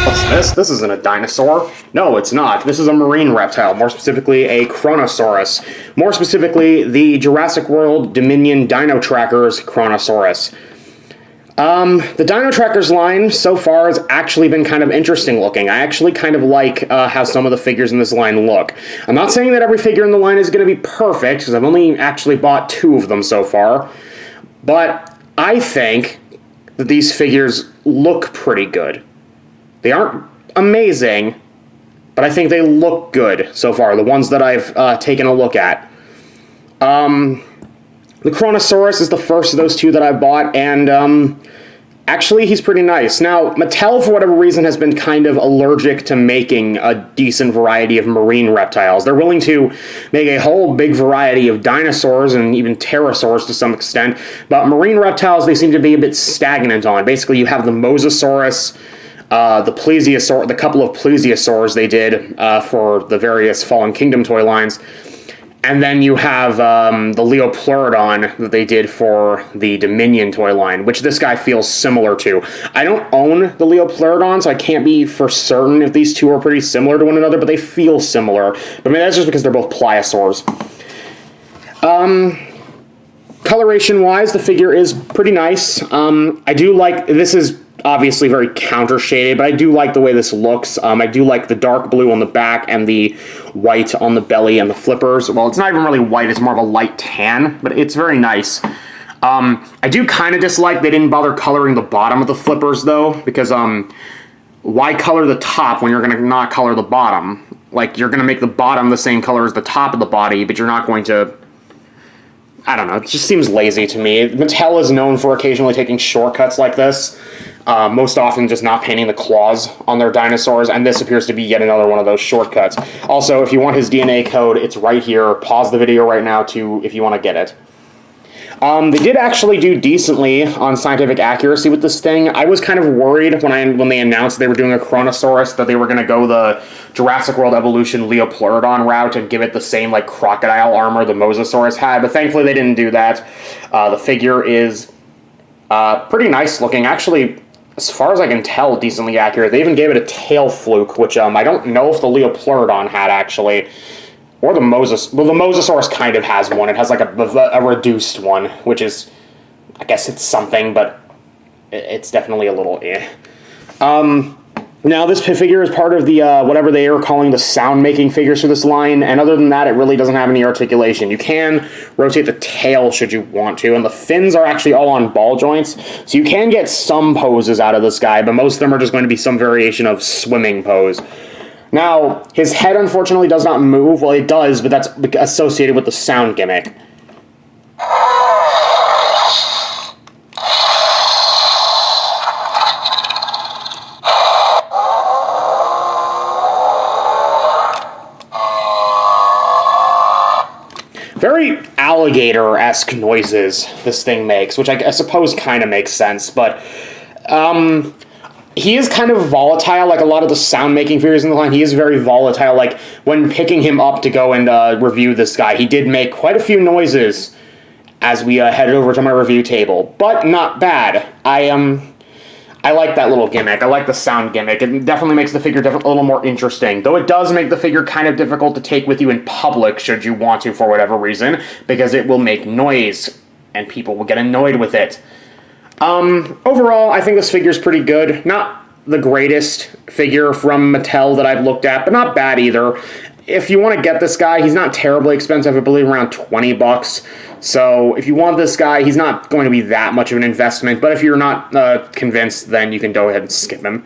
What's this? This isn't a dinosaur. No, it's not. This is a marine reptile, more specifically a Kronosaurus. More specifically, the Jurassic World Dominion Dino Trackers Kronosaurus. The Dino Trackers line so far has actually been kind of interesting looking. I actually kind of like how some of the figures in this line look. I'm not saying that every figure in the line is going to be perfect, because I've only actually bought 2 of them so far, but I think that these figures look pretty good. They aren't amazing, but I think they look good so far, the ones that I've taken a look at. The Kronosaurus is the first of those 2 that I bought, and actually he's pretty nice. Now, Mattel, for whatever reason, has been kind of allergic to making a decent variety of marine reptiles. They're willing to make a whole big variety of dinosaurs and even pterosaurs to some extent, but marine reptiles they seem to be a bit stagnant on. Basically, you have the Mosasaurus, the Plesiosaur, the couple of Plesiosaurs they did for the various Fallen Kingdom toy lines, and then you have the Leopleurodon that they did for the Dominion toy line, which this guy feels similar to. I don't own the Leopleurodon, so I can't be for certain if these 2 are pretty similar to one another, but they feel similar. But I mean, that's just because they're both pliosaurs. Coloration-wise, the figure is pretty nice. I do like, this is obviously very counter-shaded, but I do like the way this looks. I do like the dark blue on the back and the white on the belly and the flippers. Well, it's not even really white, it's more of a light tan, but it's very nice. I do kind of dislike they didn't bother coloring the bottom of the flippers, though, because why color the top when you're going to not color the bottom? Like, you're going to make the bottom the same color as the top of the body, but you're not going to... I don't know, it just seems lazy to me. Mattel is known for occasionally taking shortcuts like this, most often just not painting the claws on their dinosaurs, and this appears to be yet another one of those shortcuts. Also, if you want his DNA code, it's right here. Pause the video right now if you want to get it. They did actually do decently on scientific accuracy with this thing. I was kind of worried when they announced they were doing a Kronosaurus that they were going to go the Jurassic World Evolution Leopleurodon route and give it the same like crocodile armor the Mosasaurus had, but thankfully they didn't do that. The figure is pretty nice looking. Actually, as far as I can tell, decently accurate. They even gave it a tail fluke, which I don't know if the Leopleurodon had actually. Or the Mosasaurus. Well, the Mosasaurus kind of has one. It has like a reduced one, which is, I guess it's something, but it's definitely a little eh. Now, this figure is part of the, whatever they are calling the sound-making figures for this line, and other than that, it really doesn't have any articulation. You can rotate the tail should you want to, and the fins are actually all on ball joints, so you can get some poses out of this guy, but most of them are just going to be some variation of swimming pose. Now, his head, unfortunately, does not move. Well, it does, but that's associated with the sound gimmick. Very alligator-esque noises this thing makes, which I suppose kind of makes sense, but... he is kind of volatile, like a lot of the sound-making figures in the line. He is very volatile. Like, when picking him up to go and review this guy, he did make quite a few noises as we headed over to my review table. But not bad. I like that little gimmick. I like the sound gimmick. It definitely makes the figure a little more interesting. Though it does make the figure kind of difficult to take with you in public, should you want to, for whatever reason, because it will make noise, and people will get annoyed with it. Overall, I think this figure's pretty good. Not the greatest figure from Mattel that I've looked at, but not bad either. If you want to get this guy, he's not terribly expensive. I believe around $20. So if you want this guy, he's not going to be that much of an investment. But if you're not convinced, then you can go ahead and skip him.